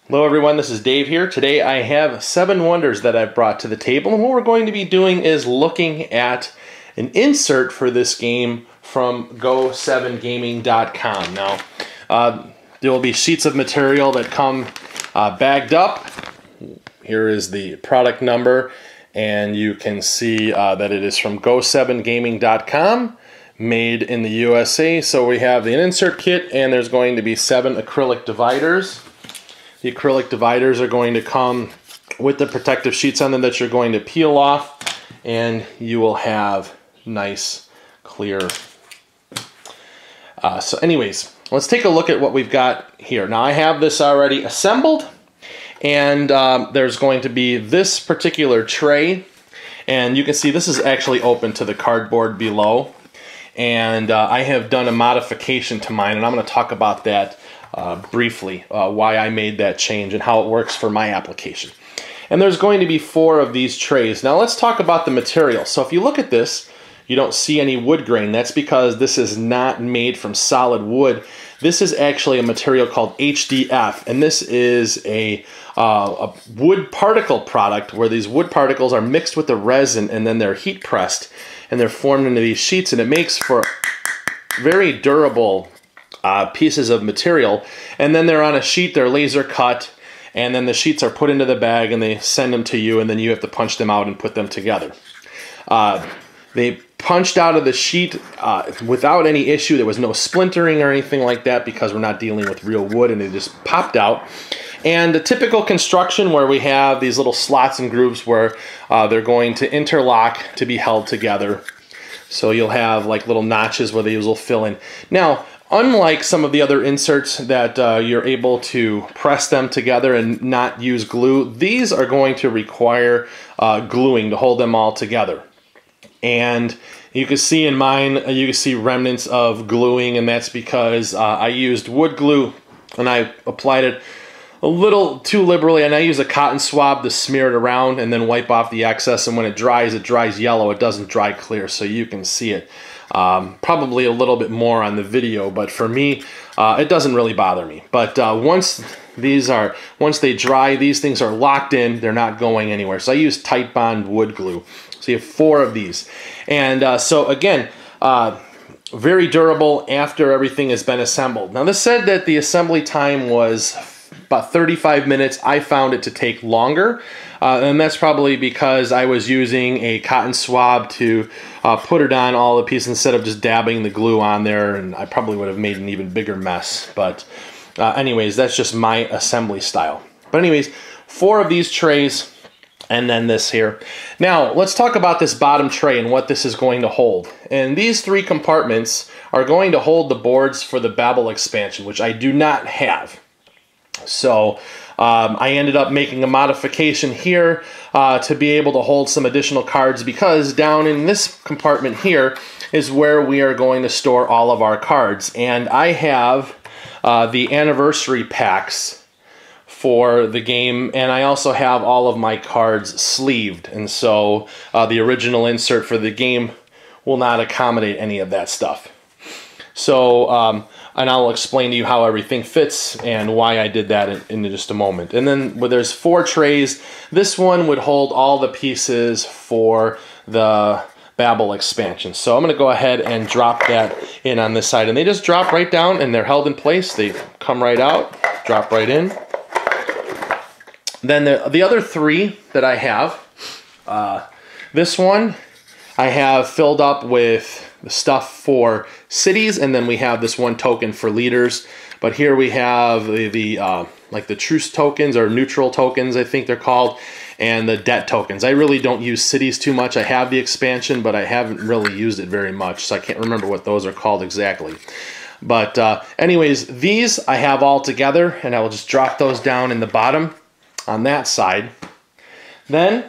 Hello everyone, this is Dave here. Today I have 7 wonders that I've brought to the table, and what we're going to be doing is looking at an insert for this game from Go7gaming.com. Now, there will be sheets of material that come bagged up. Here is the product number, and you can see that it is from Go7gaming.com, made in the USA. So we have the insert kit, and there's going to be 7 acrylic dividers. The acrylic dividers are going to come with the protective sheets on them that you're going to peel off, and you will have nice, clear. So anyways, let's take a look at what we've got here. Now I have this already assembled, and there's going to be this particular tray, and you can see this is actually open to the cardboard below, and I have done a modification to mine, and I'm going to talk about that briefly, why I made that change and how it works for my application. And there's going to be 4 of these trays. Now let's talk about the material. So if you look at this, you don't see any wood grain. That's because this is not made from solid wood. This is actually a material called HDF, and this is a wood particle product where these wood particles are mixed with the resin, and then they're heat pressed, and they're formed into these sheets, and it makes for very durable pieces of material. And then they're on a sheet, they're laser cut, and then the sheets are put into the bag and they send them to you, and then you have to punch them out and put them together. They punched out of the sheet without any issue. There was no splintering or anything like that because we're not dealing with real wood, and it just popped out. And a typical construction where we have these little slots and grooves where they're going to interlock to be held together. So you'll have like little notches where these will fill in. Now, unlike some of the other inserts that you're able to press them together and not use glue, these are going to require gluing to hold them all together. And you can see in mine, you can see remnants of gluing, and that's because I used wood glue and I applied it a little too liberally, and I use a cotton swab to smear it around and then wipe off the excess, and when it dries yellow. It doesn't dry clear, so you can see it. Probably a little bit more on the video, but for me, it doesn't really bother me. But once they dry, these things are locked in. They're not going anywhere. So I use Tight Bond wood glue. So you have 4 of these, and so again, very durable after everything has been assembled. Now this said that the assembly time was about 35 minutes. I found it to take longer, and that's probably because I was using a cotton swab to put it on all the pieces instead of just dabbing the glue on there, and I probably would have made an even bigger mess. But anyways, that's just my assembly style. But anyways, 4 of these trays, and then this here. Now, let's talk about this bottom tray and what this is going to hold. And these 3 compartments are going to hold the boards for the Babel expansion, which I do not have. So I ended up making a modification here to be able to hold some additional cards, because down in this compartment here is where we are going to store all of our cards. And I have the anniversary packs for the game, and I also have all of my cards sleeved, and so the original insert for the game will not accommodate any of that stuff. So and I'll explain to you how everything fits and why I did that in just a moment. And then there's 4 trays. This one would hold all the pieces for the Babel expansion. So I'm going to go ahead and drop that in on this side, and they just drop right down and they're held in place. They come right out, drop right in. Then the other 3 that I have, this one I have filled up with the stuff for cities, and then we have this 1 token for leaders. But here we have the like the truce tokens, or neutral tokens, I think they're called, and the debt tokens. I really don't use cities too much. I have the expansion, but I haven't really used it very much, so I can't remember what those are called exactly. But anyways, these I have all together, and I will just drop those down in the bottom on that side. Then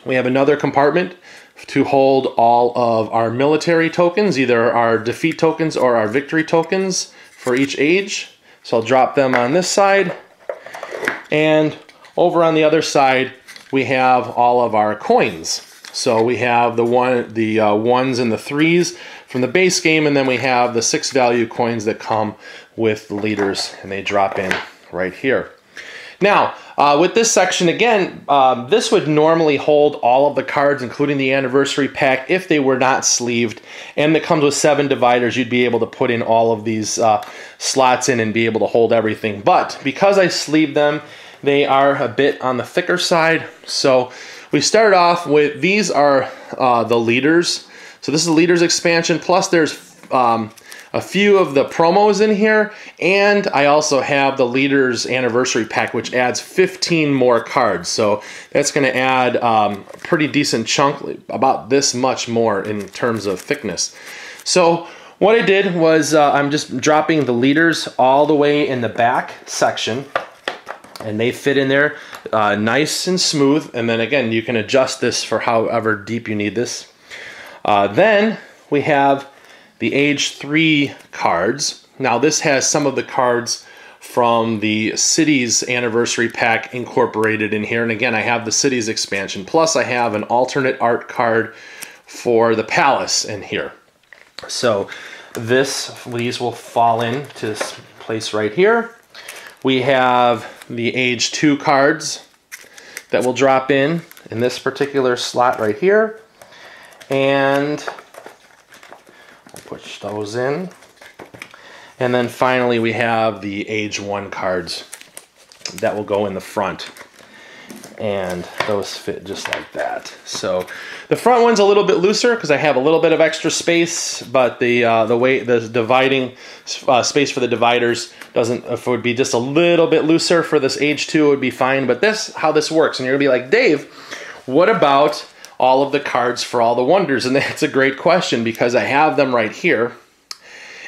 we have another compartment to hold all of our military tokens, either our defeat tokens or our victory tokens for each age. So I'll drop them on this side. And over on the other side, we have all of our coins. So we have the 1s and the 3s from the base game, and then we have the 6 value coins that come with the leaders, and they drop in right here. Now, with this section again, this would normally hold all of the cards, including the anniversary pack, if they were not sleeved. And it comes with 7 dividers. You'd be able to put in all of these slots in and be able to hold everything. But because I sleeved them, they are a bit on the thicker side. So we start off with, these are the leaders. So this is the leaders expansion, plus there's a few of the promos in here, and I also have the leaders anniversary pack, which adds 15 more cards. So that's going to add a pretty decent chunk, about this much more in terms of thickness. So what I did was I'm just dropping the leaders all the way in the back section, and they fit in there nice and smooth. And then again, you can adjust this for however deep you need this. Then we have the age 3 cards. Now this has some of the cards from the Cities anniversary pack incorporated in here. And again, I have the Cities expansion. Plus I have an alternate art card for the Palace in here. So these will fall into this place right here. We have the age 2 cards that will drop in this particular slot right here. And push those in. And then finally we have the age 1 cards that will go in the front. And those fit just like that. So the front one's a little bit looser because I have a little bit of extra space, but the dividing space for the dividers doesn't, if it would be just a little bit looser for this age 2, it would be fine. But this, how this works, and you're gonna be like, Dave, what about all of the cards for all the wonders? And that's a great question, because I have them right here,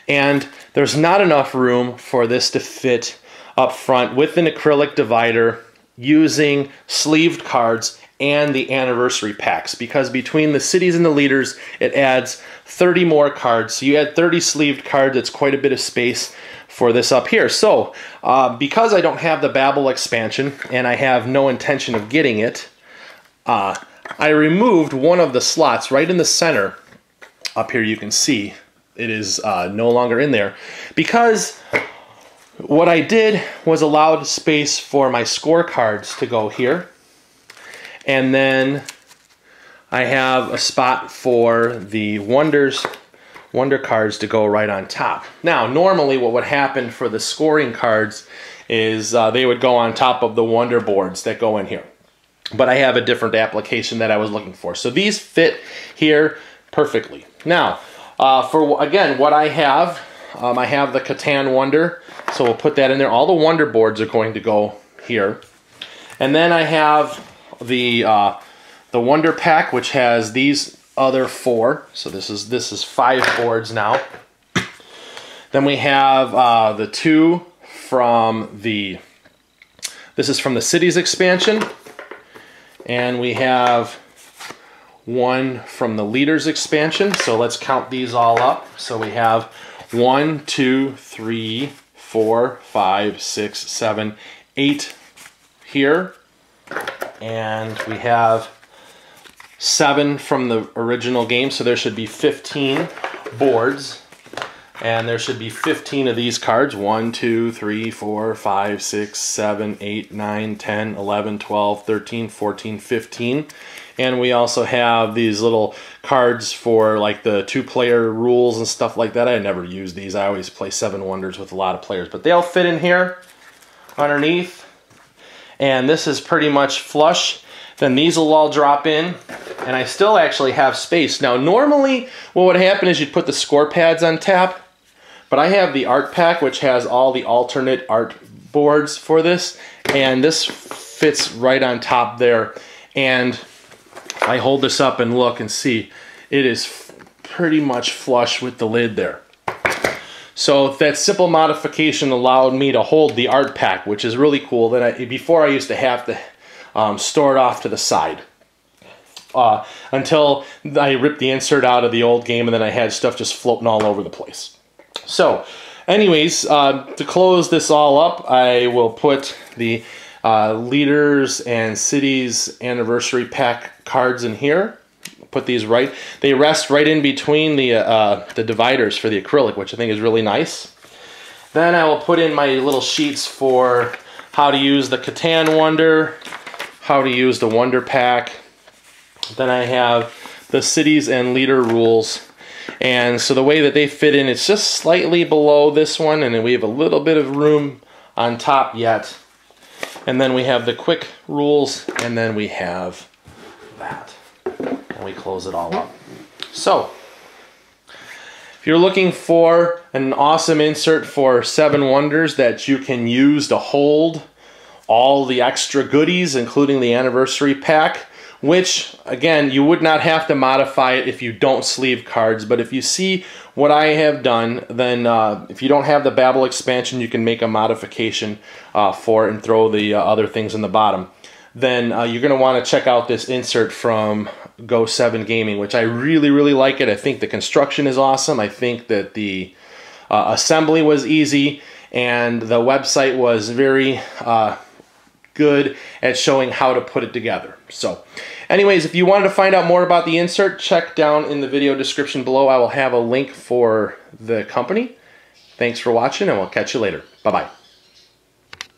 and there's not enough room for this to fit up front with an acrylic divider using sleeved cards and the anniversary packs, because between the cities and the leaders, it adds 30 more cards. So you add 30 sleeved cards, it's quite a bit of space for this up here. So because I don't have the Babel expansion, and I have no intention of getting it, I removed one of the slots right in the center. Up here you can see it is no longer in there, because what I did was allowed space for my scorecards to go here, and then I have a spot for the wonder cards to go right on top. Now normally what would happen for the scoring cards is they would go on top of the wonder boards that go in here. But I have a different application that I was looking for. So these fit here perfectly. Now, for again, what I have the Catan Wonder, so we'll put that in there. All the wonder boards are going to go here. And then I have the Wonder Pack, which has these other 4. So this is 5 boards now. Then we have the 2 from this is from the Cities expansion. And we have 1 from the Leaders expansion. So let's count these all up. So we have 1, 2, 3, 4, 5, 6, 7, 8 here. And we have 7 from the original game. So there should be 15 boards. And there should be 15 of these cards. 1, 2, 3, 4, 5, 6, 7, 8, 9, 10, 11, 12, 13, 14, 15. And we also have these little cards for like the 2-player rules and stuff like that. I never use these. I always play 7 Wonders with a lot of players. But they'll fit in here underneath. And this is pretty much flush. Then these will all drop in. And I still actually have space. Now normally what would happen is you'd put the score pads on tap. But I have the art pack, which has all the alternate art boards for this, and this fits right on top there. And I hold this up and look and see, it is pretty much flush with the lid there. So that simple modification allowed me to hold the art pack, which is really cool. Before I used to have to store it off to the side. Until I ripped the insert out of the old game, and then I had stuff just floating all over the place. So, anyways, to close this all up, I will put the Leaders and Cities Anniversary Pack cards in here. Put these right. They rest right in between the dividers for the acrylic, which I think is really nice. Then I will put in my little sheets for how to use the Catan Wonder, how to use the Wonder Pack. Then I have the cities and leader rules. And so the way that they fit in, it's just slightly below this one, and then we have a little bit of room on top yet. And then we have the quick rules, and then we have that. And we close it all up. So, if you're looking for an awesome insert for 7 Wonders that you can use to hold all the extra goodies, including the anniversary pack, which, again, you would not have to modify it if you don't sleeve cards, but if you see what I have done, then if you don't have the Babel expansion, you can make a modification for it and throw the other things in the bottom. Then you're going to want to check out this insert from Go7 Gaming, which I really, really like it. I think the construction is awesome. I think that the assembly was easy, and the website was very good at showing how to put it together. So anyways, if you wanted to find out more about the insert, check down in the video description below. I will have a link for the company. Thanks for watching, and we'll catch you later. Bye-bye.